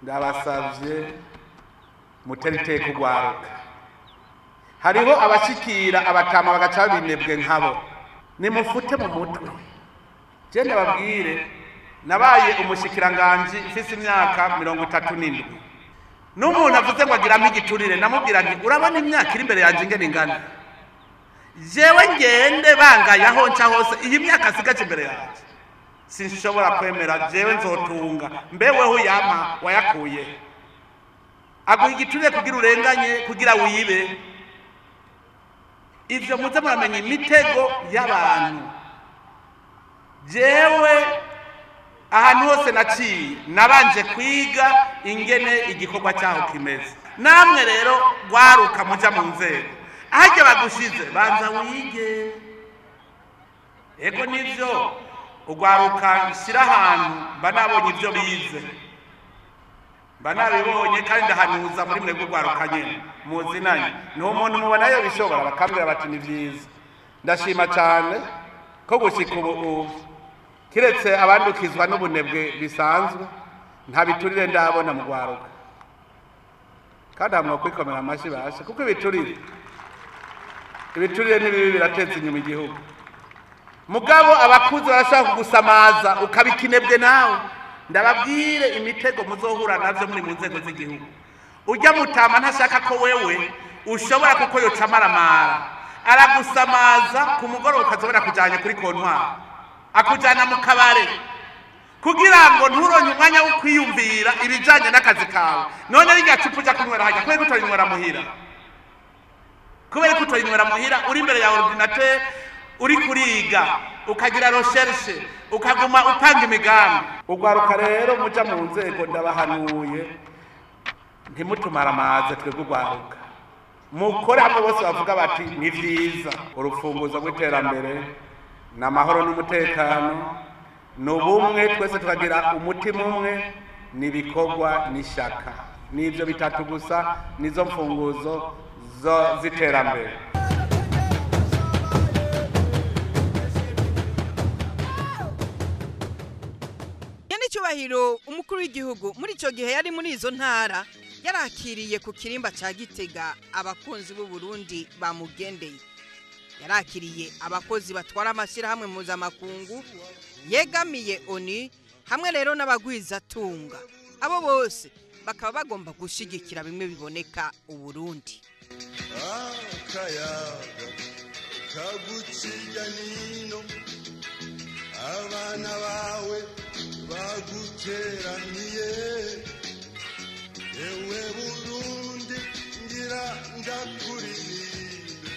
Speaker 5: ndabasavye muteriteka urwaruka. Hariho abashikira abatama bagaca binebwe nkabo nimufute mu mutwe. Je ndababwire nabaye umushikiranganje mfise imyaka 37 n'umuntu avuze ngo agira igiturire namubwira nti urabona imyaka iri imbere yanje ngene ingana jewe ngende bangayaho nca hose iyi myaka sigaje imbere yanje sinshobora kwemera jewe nzotunga mbeweho yama wayakuye aguha igiturire kugira urenganye kugira wibe ivyo muze muramenye imitego y'abantu jewe ahantu hose naciye nabanje kwiga ingene igikorwa cyaho kimeze namwe rero rwaruka muja mu nzego ahajya bagushize banza wige ego nivyo urwaruka shira ahantu banabonye ivyo bize banabibonye kandi ndahanuza muri mwe rwaruka nyene muzinanye niho umuntu mubonayo bishobora bakambwira bati ni vyiza ndashima cyane ko gushika ubu kiretse abandukizwa n'ubunebwe bisanzwe nta biturire ndabona mu rwaruka kandi hamwe kwikomera amashi bashe kuko ibiturire n'ibibi birateza inyuma igihugu mugabo abakuze barashaka kugusamaza ukabikinebwe nawe ndababwire imitego muzohura navyo muri mu nzego z'igihugu ujya mutama ntashaka ko wewe ushobora kuko yoca amaramara aragusamaza ku mugoroba ukazobona kujanye kuri kontwari akujana mu kabare kugira ngo nturonye umwanya wo kwiyumvira ibijanye n'akazi kawe none rijya cupa uja kunywera hajya kubera kutorinywera muhira uri imbere ya ordinateur uri kuriga ukagira recherche ukaguma upanga imigambi urwaruka rero muja mu nzego ndabahanuye ntimutumara amaze twebwe urwaruka mukore hamwe bose bavuga bati ni vyiza urufunguzo rw'iterambere n'amahoro n'umutekano n'ubumwe twese tukagira umutima umwe n'ibikorwa n'ishaka n'ivyo bitatu gusa nizo mfunguzo z'iterambere.
Speaker 1: Cyubahiro umukuru w'igihugu muri ico gihe yari muri izo ntara yarakiriye ku kirimba ca Gitega abakunzi b'Uburundi bamugendeye yarakiriye abakozi batwara amashira hamwe mpuzamakungu yegamiye ONU hamwe rero n'abagwiza tunga abo bose bakaba bagomba gushigikira bimwe biboneka Uburundi.
Speaker 9: Akayaga kaguciga nino abana bawe baguteraniye ewe Burundi ngira ndakuririmbe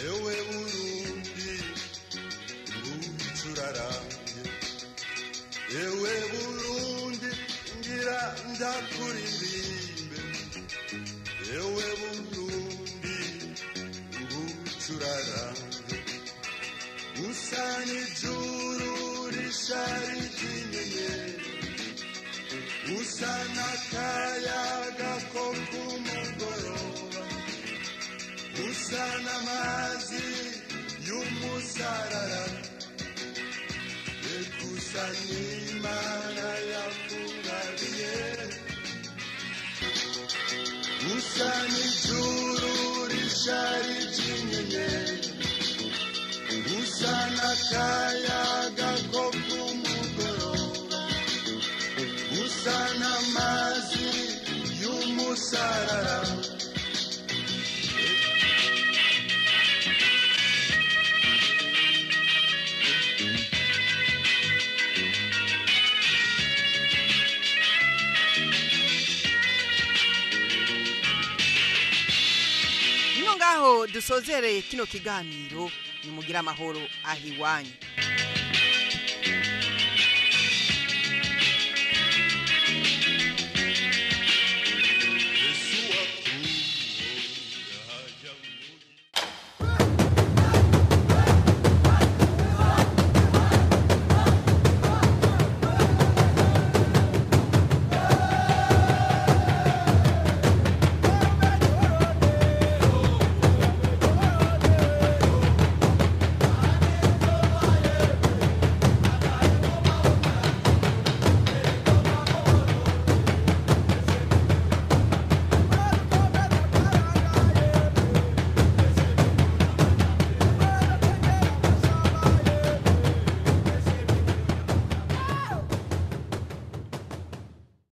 Speaker 9: ewe Burundi ngucurarange ewe Burundi ngira ndakuririmbe ewe Burundi ngucurarange usani juru rishari jinyenye usana kayaga ko kumugoroba usana mazi y'umusarara ekusana imana yakungariye usana ijuru rishari jinyenye usana kayaga ko kumugoroba usana mazi y'umusarara
Speaker 1: ngaho dusozereye kino kiganiro nimugira amahoro ahiwanyu